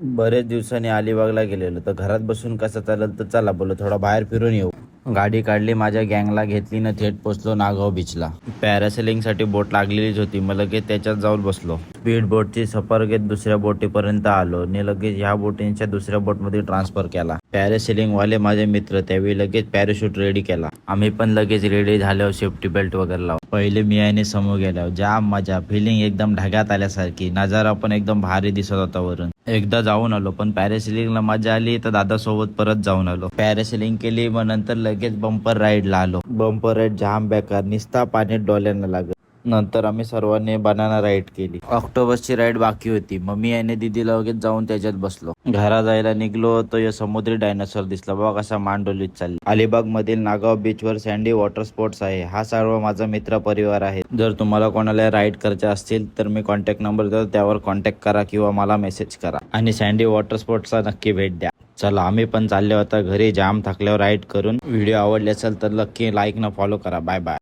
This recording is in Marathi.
बरेच दिवसांनी अलिबागला गेलेलो तर घरात बसून कसं चालेल, तर चला बोललो थोडा बाहेर फिरून येऊ. गाडी काढली, माझ्या गँगला घेतली ना थेट पोचलो नागाव बीचला. पॅरासेलिंगसाठी बोट लागलेलीच होती, मग लगेच त्याच्यात जाऊन बसलो. स्पीड बोटची सफर घेत दुसऱ्या बोटीपर्यंत आलो आणि लगेच ह्या बोटींच्या दुसऱ्या बोटमध्ये ट्रान्सफर केला. पॅरासेलिंग वाले माझे मित्र त्यावेळी लगेच पॅराशूट रेडी केला. आम्ही पण लगेच रेडी झाल्यावर सेफ्टी बेल्ट वगैरे लावून पहिले मी आणि समोर गेल्यावर जाम मजा, फिलिंग एकदम ढगात आल्यासारखी. नजारा पण एकदम भारी दिसत होता वरून. एकदा जाऊन आलो, पण पॅरासेलिंगला मजा आली तर दादासोबत परत जाऊन आलो. पॅरासेलिंग केली, मग नंतर लगेच बंपर राईडला आलो. बंपर राईड जाम बेकार, निस्ता पाण्यात डोल्यांना लागत. नंतर आम्ही सर्वांनी बनाना राईड केली. ऑक्टोबसची राईड बाकी होती, मग मी आणि दीदीला लगेच जाऊन त्याच्यात बसलो. घरा जायला निघलो तर या समुद्री डायनासोर दिसला बघा, कसा मांडोलीत चालली. अलिबाग मधील नागाव बीचवर सँडी वॉटर स्पोर्ट्स आहे. हा सर्व माझा मित्र परिवार आहे. जर तुम्हाला कोणाला राईड करायचे असतील तर मी कॉन्टॅक्ट नंबर देतो, त्यावर कॉन्टॅक्ट करा किंवा मला मेसेज करा आणि सँडी वॉटर स्पोर्ट्सला नक्की भेट द्या. चला आम्ही पण चालले होता घरी, जाम थकल्यावर राईड करून. व्हिडिओ आवडले असेल तर नक्की लाईक न फॉलो करा. Bye bye.